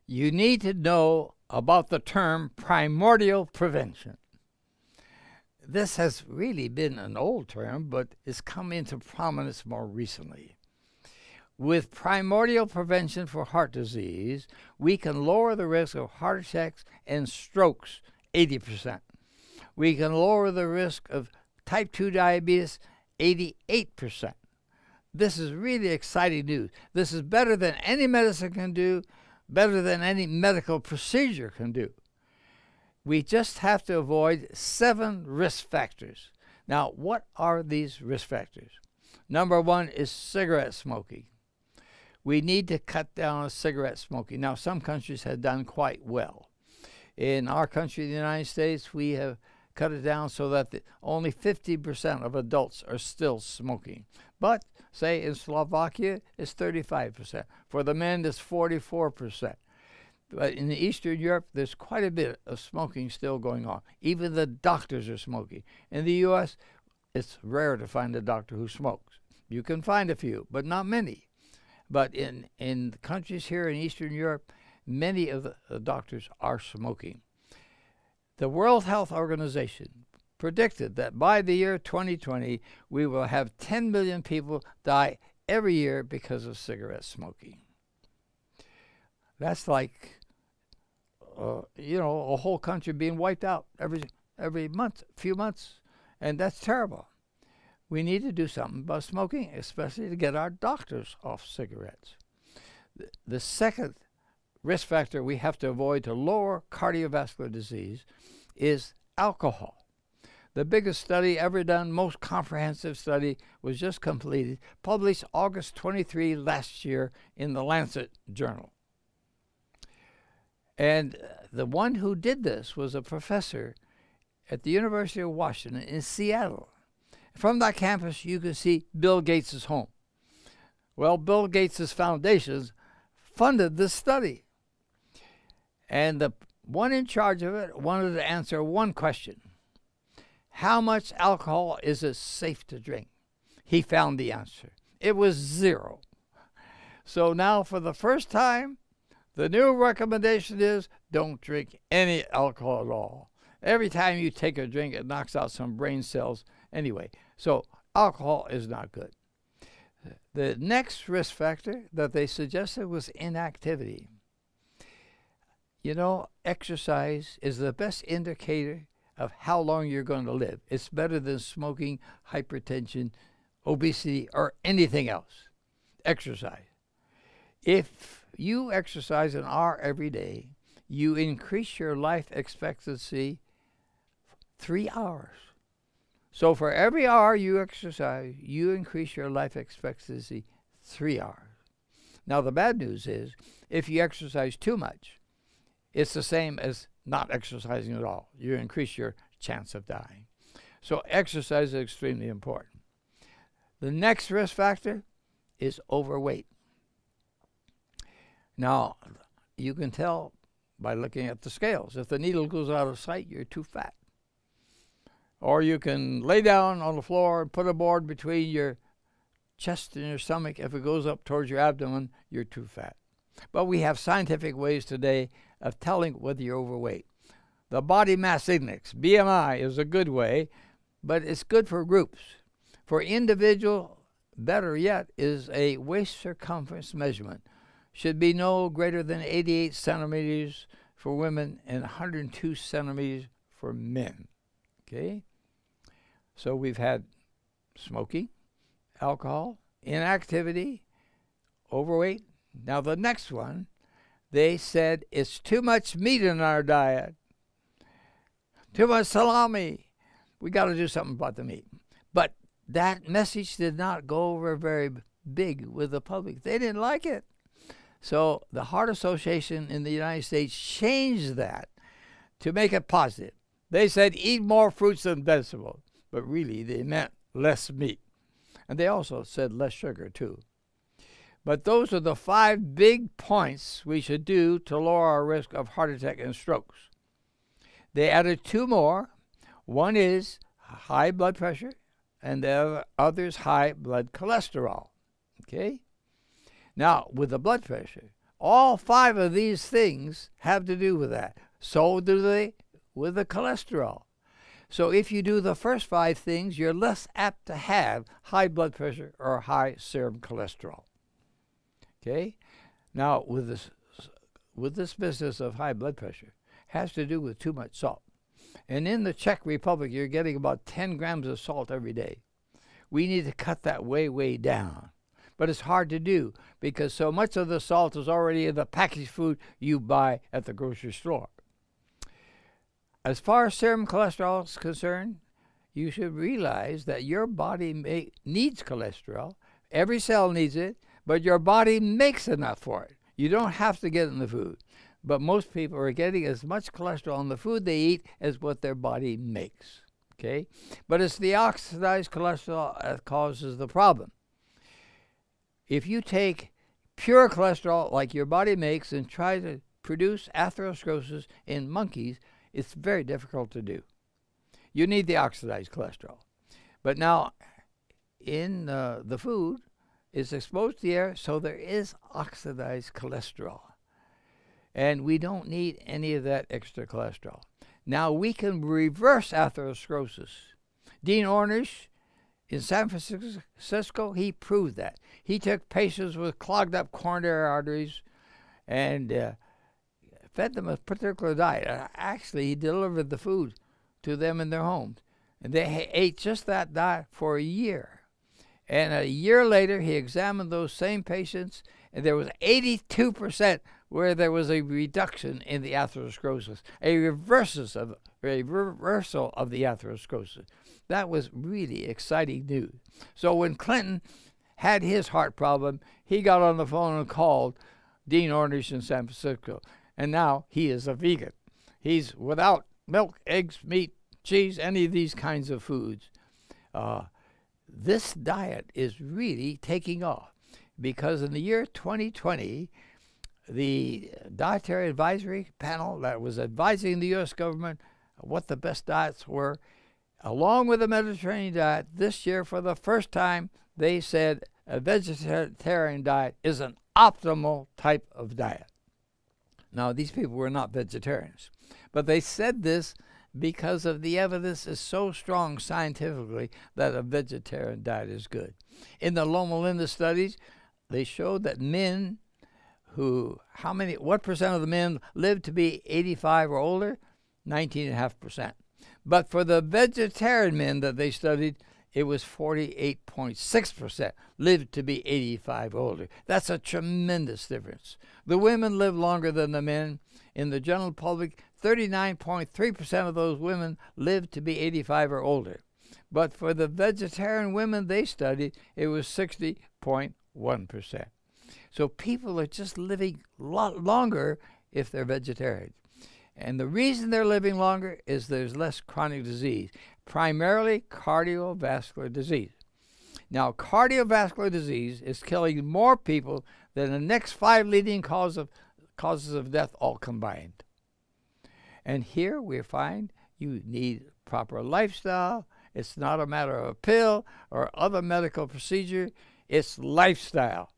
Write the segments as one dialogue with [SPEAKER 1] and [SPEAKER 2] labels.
[SPEAKER 1] you need to know about the term primordial prevention. This has really been an old term, but it's come into prominence more recently. With primordial prevention for heart disease, we can lower the risk of heart attacks and strokes 80%. We can lower the risk of type 2 diabetes 88%. This is really exciting news. This is better than any medicine can do, better than any medical procedure can do. We just have to avoid 7 risk factors. Now, what are these risk factors? Number 1 is cigarette smoking. We need to cut down on cigarette smoking. Now, some countries have done quite well. In our country, the United States, we have cut it down so that only 50% of adults are still smoking. But, say, in Slovakia, it's 35%. For the men, it's 44%. But in Eastern Europe, there's quite a bit of smoking still going on. Even the doctors are smoking. In the U.S., it's rare to find a doctor who smokes. You can find a few, but not many. But in countries here in Eastern Europe, many of the doctors are smoking. The World Health Organization predicted that by the year 2020, we will have 10 million people die every year because of cigarette smoking. That's like, a whole country being wiped out every month, few months, and that's terrible. We need to do something about smoking, especially to get our doctors off cigarettes. The second risk factor we have to avoid to lower cardiovascular disease is alcohol. The biggest study ever done, most comprehensive study, was just completed, published August 23 last year in the Lancet Journal. And the one who did this was a professor at the University of Washington in Seattle. From that campus, you can see Bill Gates' home. Well, Bill Gates' foundations funded this study. And the one in charge of it wanted to answer one question. How much alcohol is it safe to drink? He found the answer. It was 0. So now, for the first time, the new recommendation is don't drink any alcohol at all. Every time you take a drink, it knocks out some brain cells. Anyway, so alcohol is not good. The next risk factor that they suggested was inactivity. Exercise is the best indicator of how long you're going to live. It's better than smoking, hypertension, obesity, or anything else. Exercise. If you exercise an hour every day, you increase your life expectancy 3 hours. So for every hour you exercise, you increase your life expectancy 3 hours. Now the bad news is, if you exercise too much, it's the same as not exercising at all. You increase your chance of dying. So exercise is extremely important. The next risk factor is overweight. Now, you can tell by looking at the scales. If the needle goes out of sight, you're too fat. Or you can lay down on the floor and put a board between your chest and your stomach. If it goes up towards your abdomen, you're too fat. But we have scientific ways today of telling whether you're overweight. The body mass index, BMI, is a good way, but it's good for groups. For individual, better yet, is a waist circumference measurement. Should be no greater than 88 centimeters for women and 102 centimeters for men. Okay? So we've had smoking, alcohol, inactivity, overweight. Now the next one, they said it's too much meat in our diet. Too much salami. We got to do something about the meat. But that message did not go over very big with the public. They didn't like it. So the Heart Association in the United States changed that to make it positive. They said eat more fruits and vegetables, but really they meant less meat. And they also said less sugar too. But those are the 5 big points we should do to lower our risk of heart attack and strokes. They added 2 more. One is high blood pressure, and the other is high blood cholesterol. Okay? Now, with the blood pressure, All 5 of these things have to do with that. So do they with the cholesterol. So if you do the first 5 things, you're less apt to have high blood pressure or high serum cholesterol. Okay? Now, with this business of high blood pressure, has to do with too much salt. And in the Czech Republic, you're getting about 10 grams of salt every day. We need to cut that way, way down. But it's hard to do because so much of the salt is already in the packaged food you buy at the grocery store. As far as serum cholesterol is concerned, you should realize that your body needs cholesterol. Every cell needs it, but your body makes enough for it. You don't have to get it in the food. But most people are getting as much cholesterol in the food they eat as what their body makes. Okay? But it's the oxidized cholesterol that causes the problem. If you take pure cholesterol like your body makes and try to produce atherosclerosis in monkeys, it's very difficult to do. You need the oxidized cholesterol. But now, in the food, it's exposed to the air, so there is oxidized cholesterol. And we don't need any of that extra cholesterol. Now, we can reverse atherosclerosis. Dean Ornish in San Francisco, he proved that. He took patients with clogged up coronary arteries and fed them a particular diet. Actually, he delivered the food to them in their homes. And they ate just that diet for a year. And a year later, he examined those same patients, and there was 82% where there was a reduction in the atherosclerosis, a reversal of the atherosclerosis. That was really exciting news. So when Clinton had his heart problem, he got on the phone and called Dean Ornish in San Francisco, and now he is a vegan. He's without milk, eggs, meat, cheese, any of these kinds of foods. This diet is really taking off because in the year 2020, the Dietary Advisory Panel that was advising the U.S. government what the best diets were, along with the Mediterranean diet, this year for the first time, they said a vegetarian diet is an optimal type of diet. Now, these people were not vegetarians, but they said this because of the evidence is so strong scientifically that a vegetarian diet is good. In the Loma Linda studies, they showed that men what percent of the men lived to be 85 or older? 19.5%. But for the vegetarian men that they studied, it was 48.6% lived to be 85 or older. That's a tremendous difference. The women live longer than the men. In the general public, 39.3% of those women lived to be 85 or older. But for the vegetarian women they studied, it was 60.1%. So people are just living a lot longer if they're vegetarian. And the reason they're living longer is there's less chronic disease, primarily cardiovascular disease. Now, cardiovascular disease is killing more people than the next 5 leading causes of death all combined. And here we find you need proper lifestyle. It's not a matter of a pill or other medical procedure. It's lifestyle.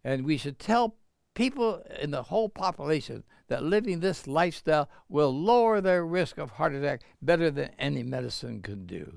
[SPEAKER 1] And we should tell people in the whole population that living this lifestyle will lower their risk of heart attack better than any medicine could do.